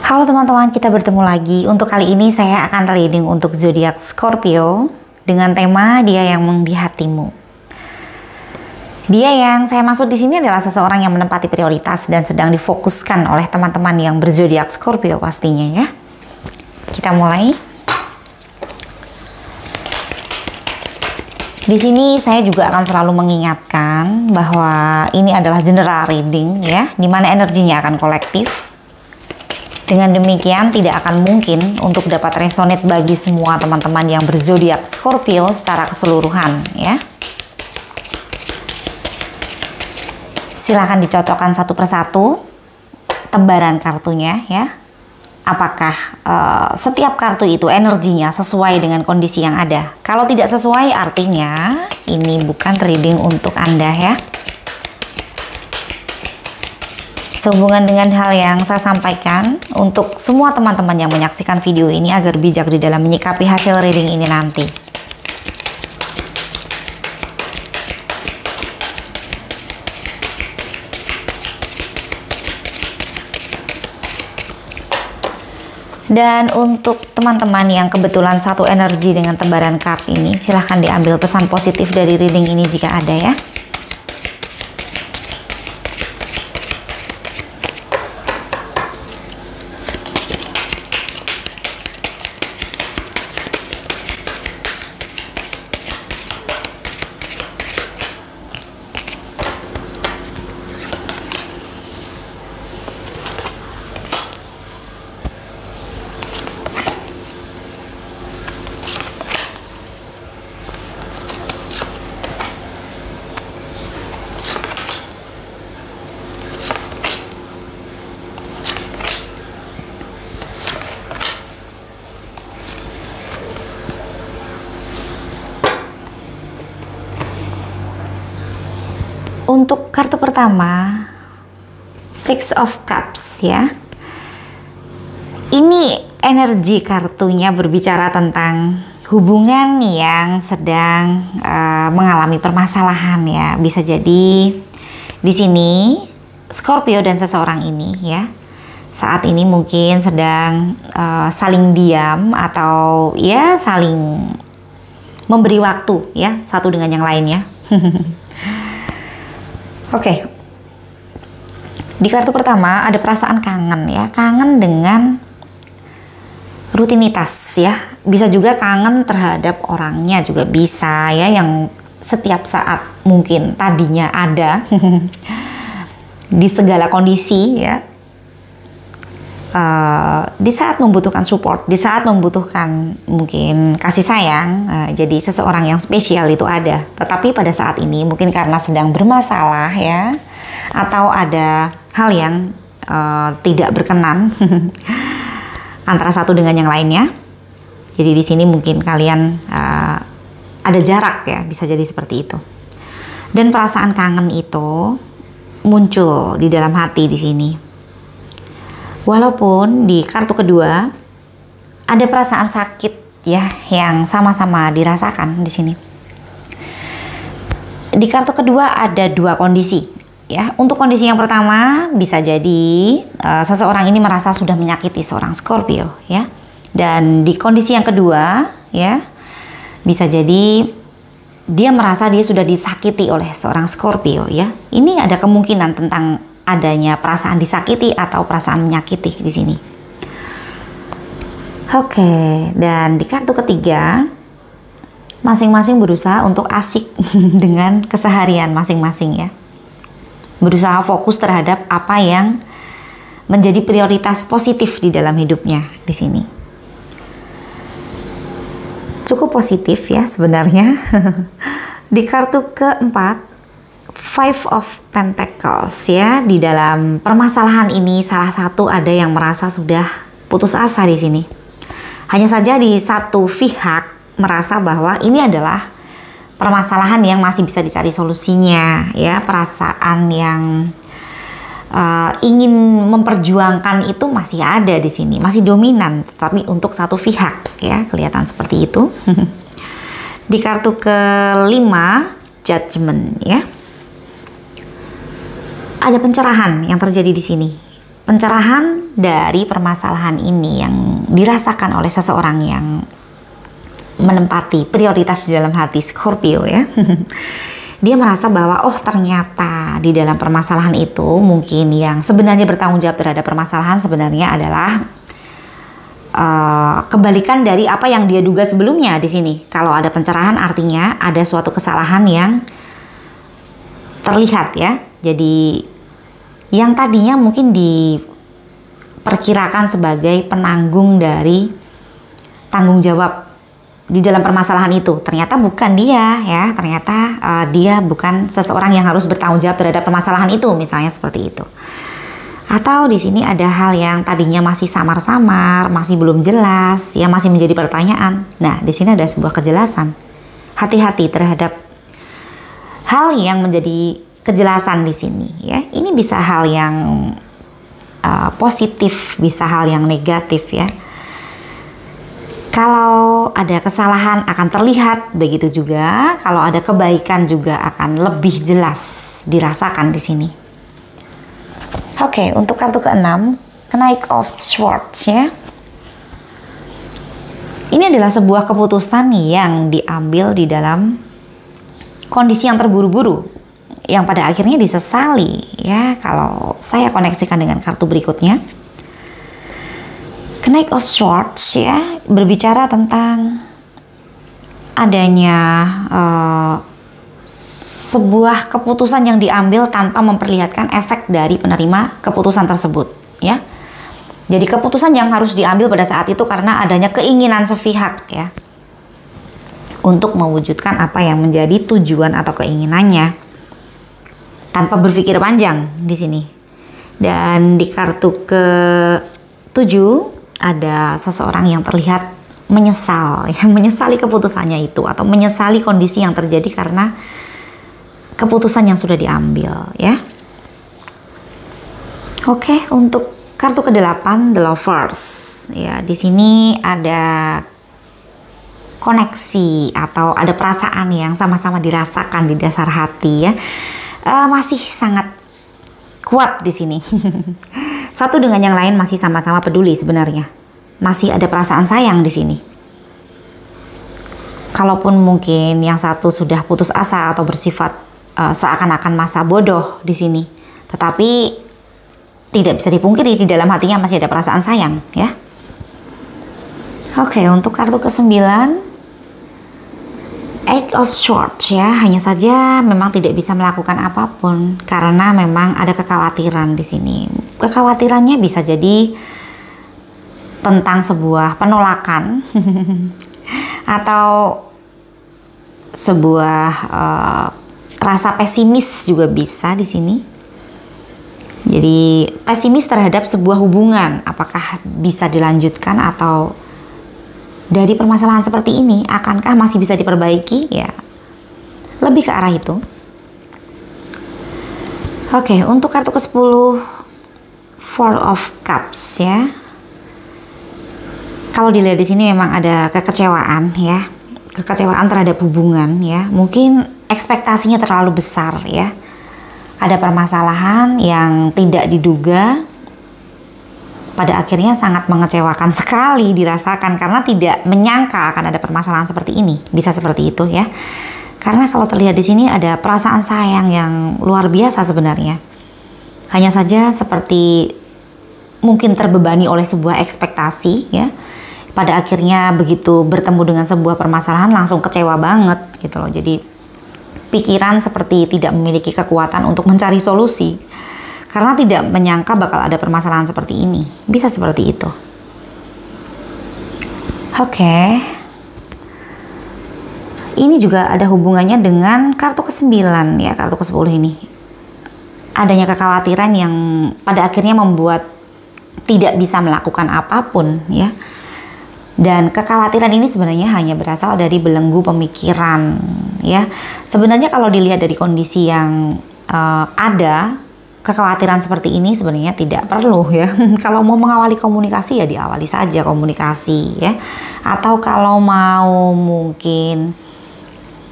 Halo teman-teman, kita bertemu lagi. Untuk kali ini saya akan reading untuk zodiak Scorpio dengan tema Dia yang di hatimu. Dia yang saya maksud di sini adalah seseorang yang menempati prioritas dan sedang difokuskan oleh teman-teman yang berzodiak Scorpio pastinya ya. Kita mulai. Di sini saya juga akan selalu mengingatkan bahwa ini adalah general reading ya, dimana energinya akan kolektif. Dengan demikian tidak akan mungkin untuk dapat resonate bagi semua teman-teman yang berzodiak Scorpio secara keseluruhan ya. Silahkan dicocokkan satu persatu tebaran kartunya ya. Apakah setiap kartu itu energinya sesuai dengan kondisi yang ada? Kalau tidak sesuai artinya ini bukan reading untuk Anda ya. Sehubungan dengan hal yang saya sampaikan untuk semua teman-teman yang menyaksikan video ini agar bijak di dalam menyikapi hasil reading ini nanti. Dan untuk teman-teman yang kebetulan satu energi dengan tebaran card ini, silahkan diambil pesan positif dari reading ini jika ada ya. Untuk kartu pertama, Six of Cups ya. Ini energi kartunya berbicara tentang hubungan yang sedang mengalami permasalahan ya. Bisa jadi di sini Scorpio dan seseorang ini ya. Saat ini mungkin sedang saling diam atau ya saling memberi waktu ya satu dengan yang lainnya. Oke. Di kartu pertama ada perasaan kangen ya, kangen dengan rutinitas ya. Bisa juga kangen terhadap orangnya juga bisa ya, yang setiap saat mungkin tadinya ada di segala kondisi ya. Di saat membutuhkan support, di saat membutuhkan mungkin kasih sayang, jadi seseorang yang spesial itu ada. Tetapi pada saat ini mungkin karena sedang bermasalah ya, atau ada hal yang tidak berkenan antara satu dengan yang lainnya. Jadi di sini mungkin kalian ada jarak ya, bisa jadi seperti itu. Dan perasaan kangen itu muncul di dalam hati di sini. Walaupun di kartu kedua ada perasaan sakit ya yang sama-sama dirasakan di sini. Di kartu kedua ada dua kondisi ya. Untuk kondisi yang pertama bisa jadi seseorang ini merasa sudah menyakiti seorang Scorpio ya. Dan di kondisi yang kedua ya bisa jadi dia merasa dia sudah disakiti oleh seorang Scorpio ya. Ini ada kemungkinan tentang adanya perasaan disakiti atau perasaan menyakiti di sini. Oke, dan di kartu ketiga masing-masing berusaha untuk asik dengan keseharian masing-masing ya. Berusaha fokus terhadap apa yang menjadi prioritas positif di dalam hidupnya di sini. Cukup positif ya sebenarnya. Di kartu keempat Five of Pentacles ya, di dalam permasalahan ini salah satu ada yang merasa sudah putus asa di sini. Hanya saja di satu pihak merasa bahwa ini adalah permasalahan yang masih bisa dicari solusinya ya, perasaan yang ingin memperjuangkan itu masih ada di sini, masih dominan, tetapi untuk satu pihak ya, kelihatan seperti itu. Di kartu kelima Judgment ya. Ada pencerahan yang terjadi di sini. pencerahan dari permasalahan ini yang dirasakan oleh seseorang yang menempati prioritas di dalam hati Scorpio ya. Dia merasa bahwa oh ternyata di dalam permasalahan itu mungkin yang sebenarnya bertanggung jawab terhadap permasalahan sebenarnya adalah kebalikan dari apa yang dia duga sebelumnya di sini. Kalau ada pencerahan artinya ada suatu kesalahan yang terlihat ya. Jadi yang tadinya mungkin diperkirakan sebagai penanggung dari tanggung jawab di dalam permasalahan itu, ternyata bukan dia ya, ternyata dia bukan seseorang yang harus bertanggung jawab terhadap permasalahan itu, misalnya seperti itu. Atau di sini ada hal yang tadinya masih samar-samar, masih belum jelas, ya masih menjadi pertanyaan. Nah, di sini ada sebuah kejelasan. Hati-hati terhadap hal yang menjadi kejelasan di sini ya. Ini bisa hal yang positif, bisa hal yang negatif ya. Kalau ada kesalahan akan terlihat, begitu juga kalau ada kebaikan juga akan lebih jelas dirasakan di sini. Oke, untuk kartu ke-6, Knight of Swords ya. Ini adalah sebuah keputusan yang diambil di dalam kondisi yang terburu-buru, yang pada akhirnya disesali ya. Kalau saya koneksikan dengan kartu berikutnya, Knight of Swords ya, berbicara tentang adanya sebuah keputusan yang diambil tanpa memperlihatkan efek dari penerima keputusan tersebut ya. Jadi keputusan yang harus diambil pada saat itu karena adanya keinginan sepihak ya, untuk mewujudkan apa yang menjadi tujuan atau keinginannya tanpa berpikir panjang di sini. Dan di kartu ke-7 ada seseorang yang terlihat menyesal, ya, menyesali keputusannya itu atau menyesali kondisi yang terjadi karena keputusan yang sudah diambil, ya. Oke, untuk kartu ke-8 The Lovers, ya di sini ada koneksi atau ada perasaan yang sama-sama dirasakan di dasar hati, ya, masih sangat kuat di sini. Satu dengan yang lain masih sama-sama peduli sebenarnya. Masih ada perasaan sayang di sini. Kalaupun mungkin yang satu sudah putus asa atau bersifat seakan-akan masa bodoh di sini, tetapi tidak bisa dipungkiri di dalam hatinya masih ada perasaan sayang, ya. Oke, untuk kartu ke-9 Eight of Swords ya, hanya saja memang tidak bisa melakukan apapun karena memang ada kekhawatiran di sini. Kekhawatirannya bisa jadi tentang sebuah penolakan atau sebuah rasa pesimis juga bisa di sini. Jadi pesimis terhadap sebuah hubungan, apakah bisa dilanjutkan atau dari permasalahan seperti ini, akankah masih bisa diperbaiki? Ya, lebih ke arah itu. Oke, untuk kartu ke-10 Four of Cups ya. Kalau dilihat di sini memang ada kekecewaan ya, kekecewaan terhadap hubungan ya. Mungkin ekspektasinya terlalu besar ya. Ada permasalahan yang tidak diduga, pada akhirnya sangat mengecewakan sekali dirasakan karena tidak menyangka akan ada permasalahan seperti ini. Bisa seperti itu ya. Karena kalau terlihat di sini ada perasaan sayang yang luar biasa sebenarnya. Hanya saja seperti mungkin terbebani oleh sebuah ekspektasi ya. Pada akhirnya begitu bertemu dengan sebuah permasalahan langsung kecewa banget gitu loh. Jadi pikiran seperti tidak memiliki kekuatan untuk mencari solusi. Karena tidak menyangka bakal ada permasalahan seperti ini. Bisa seperti itu. Oke. Ini juga ada hubungannya dengan kartu ke-9 ya, kartu ke-10 ini. Adanya kekhawatiran yang pada akhirnya membuat tidak bisa melakukan apapun ya. Dan kekhawatiran ini sebenarnya hanya berasal dari belenggu pemikiran ya. Sebenarnya kalau dilihat dari kondisi yang ada, kekhawatiran seperti ini sebenarnya tidak perlu ya. Kalau mau mengawali komunikasi ya diawali saja komunikasi ya. Atau kalau mau mungkin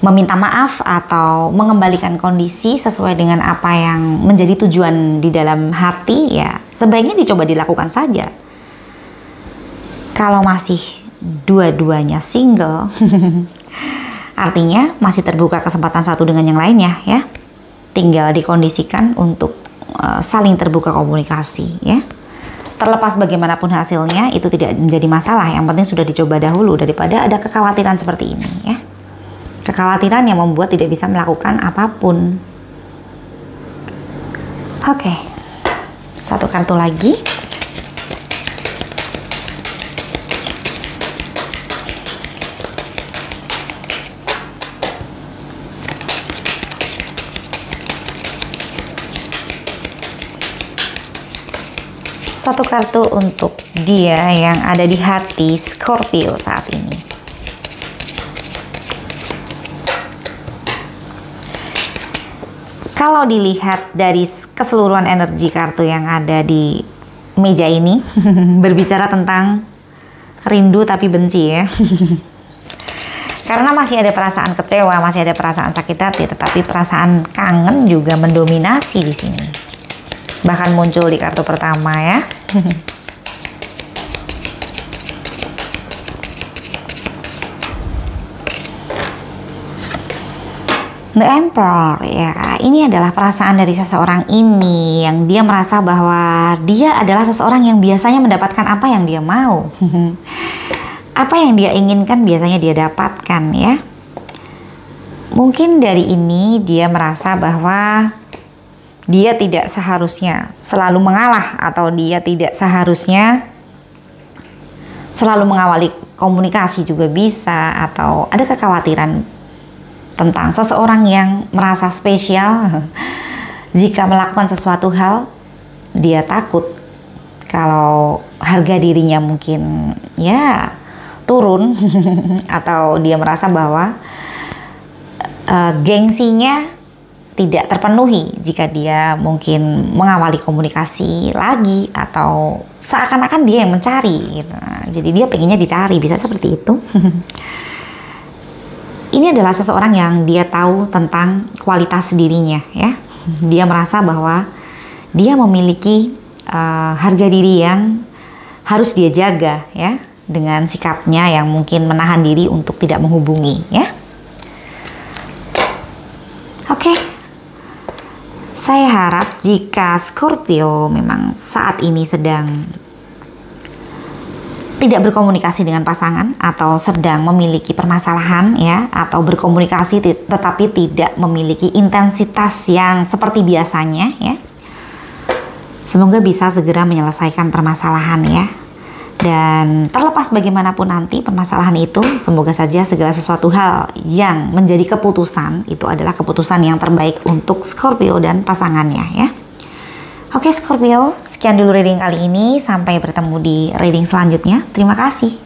meminta maaf atau mengembalikan kondisi sesuai dengan apa yang menjadi tujuan di dalam hati, ya sebaiknya dicoba dilakukan saja. Kalau masih dua-duanya single, artinya masih terbuka kesempatan satu dengan yang lainnya ya. Tinggal dikondisikan untuk saling terbuka komunikasi ya. Terlepas bagaimanapun hasilnya, itu tidak menjadi masalah. Yang penting sudah dicoba dahulu daripada ada kekhawatiran seperti ini ya. Kekhawatiran yang membuat tidak bisa melakukan apapun. Oke, satu kartu lagi. Satu kartu untuk dia yang ada di hati Scorpio saat ini. Kalau dilihat dari keseluruhan energi kartu yang ada di meja ini, berbicara tentang rindu tapi benci ya. Karena masih ada perasaan kecewa, masih ada perasaan sakit hati, tetapi perasaan kangen juga mendominasi di sini. Bahkan muncul di kartu pertama ya. The Emperor ya, ini adalah perasaan dari seseorang ini yang dia merasa bahwa dia adalah seseorang yang biasanya mendapatkan apa yang dia mau. Apa yang dia inginkan biasanya dia dapatkan ya. Mungkin dari ini dia merasa bahwa dia tidak seharusnya selalu mengalah, atau dia tidak seharusnya selalu mengawali komunikasi juga bisa, atau ada kekhawatiran tentang seseorang yang merasa spesial. Jika melakukan sesuatu hal, dia takut kalau harga dirinya mungkin ya turun atau dia merasa bahwa gengsinya tidak terpenuhi jika dia mungkin mengawali komunikasi lagi, atau seakan-akan dia yang mencari gitu. Jadi dia pengennya dicari, bisa seperti itu. Ini adalah seseorang yang dia tahu tentang kualitas dirinya ya. Dia merasa bahwa dia memiliki harga diri yang harus dia jaga ya, dengan sikapnya yang mungkin menahan diri untuk tidak menghubungi ya. Oke. Saya harap jika Scorpio memang saat ini sedang tidak berkomunikasi dengan pasangan, atau sedang memiliki permasalahan ya, atau berkomunikasi tetapi tidak memiliki intensitas yang seperti biasanya ya, semoga bisa segera menyelesaikan permasalahan ya. Dan terlepas bagaimanapun nanti permasalahan itu, semoga saja segala sesuatu hal yang menjadi keputusan itu adalah keputusan yang terbaik untuk Scorpio dan pasangannya ya. Oke Scorpio, sekian dulu reading kali ini. Sampai bertemu di reading selanjutnya. Terima kasih.